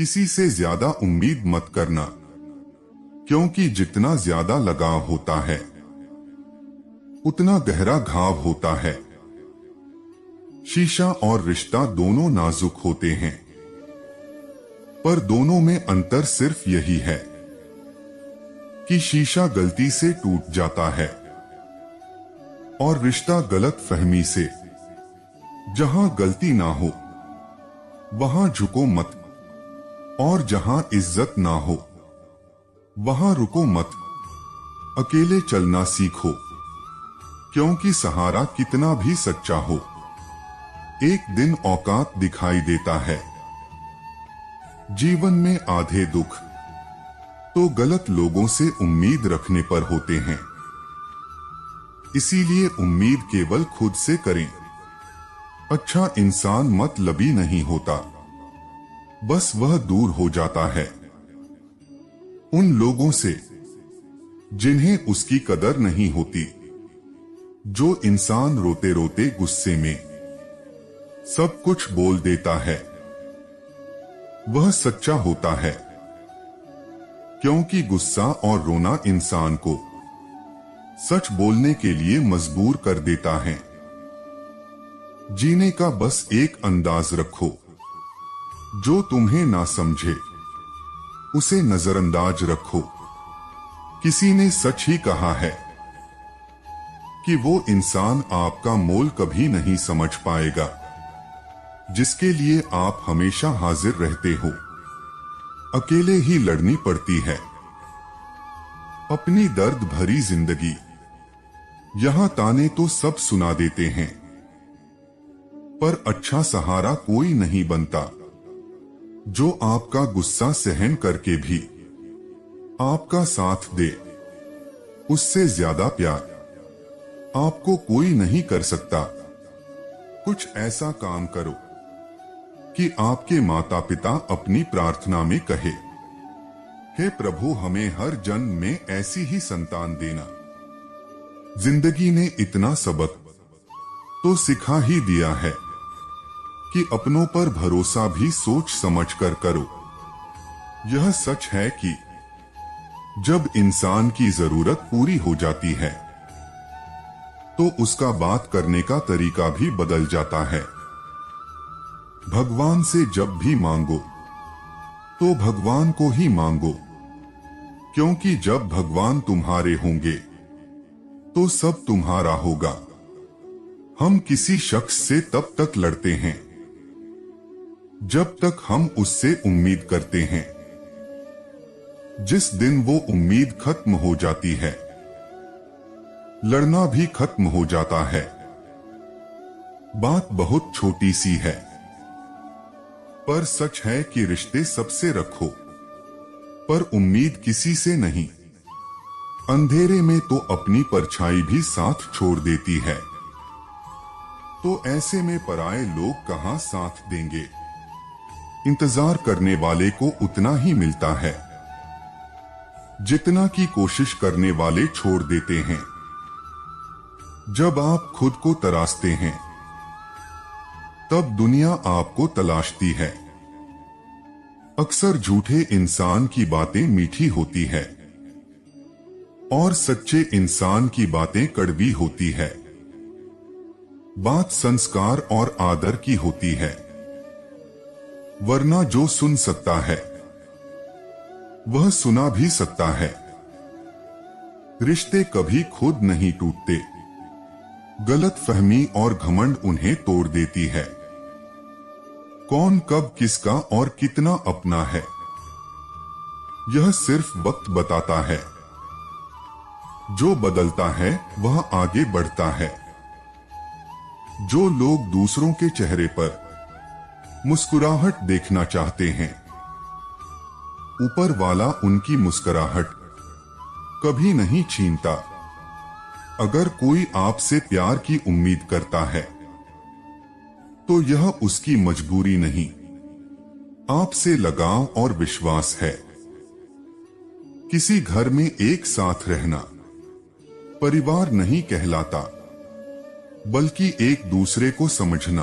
किसी से ज्यादा उम्मीद मत करना, क्योंकि जितना ज्यादा लगाव होता है उतना गहरा घाव होता है। शीशा और रिश्ता दोनों नाजुक होते हैं, पर दोनों में अंतर सिर्फ यही है कि शीशा गलती से टूट जाता है और रिश्ता गलत फहमी से। जहां गलती ना हो वहां झुको मत, और जहां इज्जत ना हो वहां रुको मत। अकेले चलना सीखो, क्योंकि सहारा कितना भी सच्चा हो एक दिन औकात दिखाई देता है। जीवन में आधे दुख तो गलत लोगों से उम्मीद रखने पर होते हैं, इसीलिए उम्मीद केवल खुद से करें। अच्छा इंसान मतलबी नहीं होता, बस वह दूर हो जाता है उन लोगों से जिन्हें उसकी कदर नहीं होती। जो इंसान रोते रोते गुस्से में सब कुछ बोल देता है वह सच्चा होता है, क्योंकि गुस्सा और रोना इंसान को सच बोलने के लिए मजबूर कर देता है। जीने का बस एक अंदाज रखो, जो तुम्हें ना समझे उसे नजरअंदाज रखो। किसी ने सच ही कहा है कि वो इंसान आपका मोल कभी नहीं समझ पाएगा जिसके लिए आप हमेशा हाजिर रहते हो। अकेले ही लड़नी पड़ती है अपनी दर्द भरी जिंदगी। यहां ताने तो सब सुना देते हैं, पर अच्छा सहारा कोई नहीं बनता जो आपका गुस्सा सहन करके भी आपका साथ दे। उससे ज्यादा प्यार आपको कोई नहीं कर सकता। कुछ ऐसा काम करो कि आपके माता पिता अपनी प्रार्थना में कहे, हे प्रभु हमें हर जन्म में ऐसी ही संतान देना। जिंदगी ने इतना सबक तो सिखा ही दिया है कि अपनों पर भरोसा भी सोच समझ कर करो। यह सच है कि जब इंसान की जरूरत पूरी हो जाती है तो उसका बात करने का तरीका भी बदल जाता है। भगवान से जब भी मांगो तो भगवान को ही मांगो, क्योंकि जब भगवान तुम्हारे होंगे तो सब तुम्हारा होगा। हम किसी शख्स से तब तक लड़ते हैं जब तक हम उससे उम्मीद करते हैं। जिस दिन वो उम्मीद खत्म हो जाती है लड़ना भी खत्म हो जाता है। बात बहुत छोटी सी है, पर सच है कि रिश्ते सबसे रखो, पर उम्मीद किसी से नहीं। अंधेरे में तो अपनी परछाई भी साथ छोड़ देती है, तो ऐसे में पराये लोग कहां साथ देंगे। इंतजार करने वाले को उतना ही मिलता है जितना की कोशिश करने वाले छोड़ देते हैं। जब आप खुद को तराशते हैं तब दुनिया आपको तलाशती है। अक्सर झूठे इंसान की बातें मीठी होती है और सच्चे इंसान की बातें कड़वी होती है। बात संस्कार और आदर की होती है, वरना जो सुन सकता है वह सुना भी सकता है। रिश्ते कभी खुद नहीं टूटते, गलत फहमी और घमंड उन्हें तोड़ देती है। कौन कब किसका और कितना अपना है यह सिर्फ वक्त बताता है। जो बदलता है वह आगे बढ़ता है। जो लोग दूसरों के चेहरे पर मुस्कुराहट देखना चाहते हैं, ऊपर वाला उनकी मुस्कुराहट कभी नहीं छीनता। अगर कोई आपसे प्यार की उम्मीद करता है तो यह उसकी मजबूरी नहीं, आपसे लगाव और विश्वास है। किसी घर में एक साथ रहना परिवार नहीं कहलाता, बल्कि एक दूसरे को समझना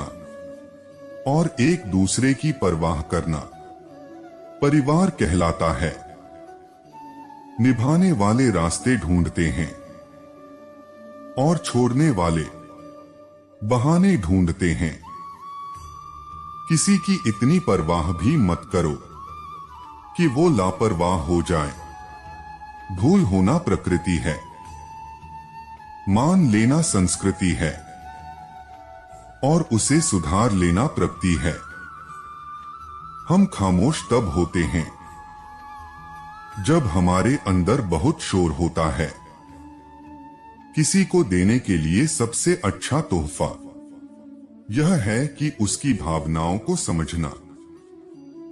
और एक दूसरे की परवाह करना। परिवार कहलाता है। निभाने वाले रास्ते ढूंढते हैं और छोड़ने वाले बहाने ढूंढते हैं। किसी की इतनी परवाह भी मत करो कि वो लापरवाह हो जाए। भूल होना प्रकृति है, मान लेना संस्कृति है और उसे सुधार लेना प्रगति है। हम खामोश तब होते हैं जब हमारे अंदर बहुत शोर होता है। किसी को देने के लिए सबसे अच्छा तोहफा यह है कि उसकी भावनाओं को समझना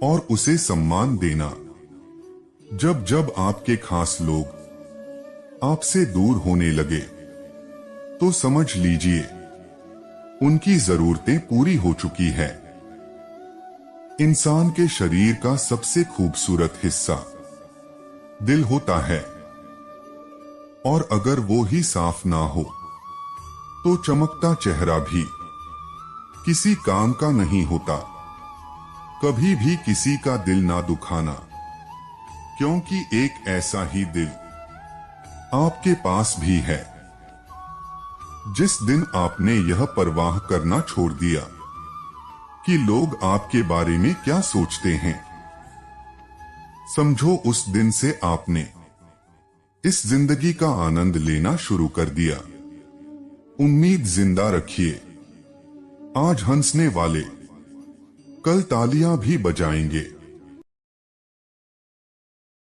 और उसे सम्मान देना। जब जब आपके खास लोग आपसे दूर होने लगे तो समझ लीजिए उनकी जरूरतें पूरी हो चुकी है। इंसान के शरीर का सबसे खूबसूरत हिस्सा दिल होता है और अगर वो ही साफ ना हो तो चमकता चेहरा भी किसी काम का नहीं होता। कभी भी किसी का दिल ना दुखाना, क्योंकि एक ऐसा ही दिल आपके पास भी है। जिस दिन आपने यह परवाह करना छोड़ दिया कि लोग आपके बारे में क्या सोचते हैं, समझो उस दिन से आपने इस जिंदगी का आनंद लेना शुरू कर दिया। उम्मीद जिंदा रखिए। आज हंसने वाले कल तालियां भी बजाएंगे।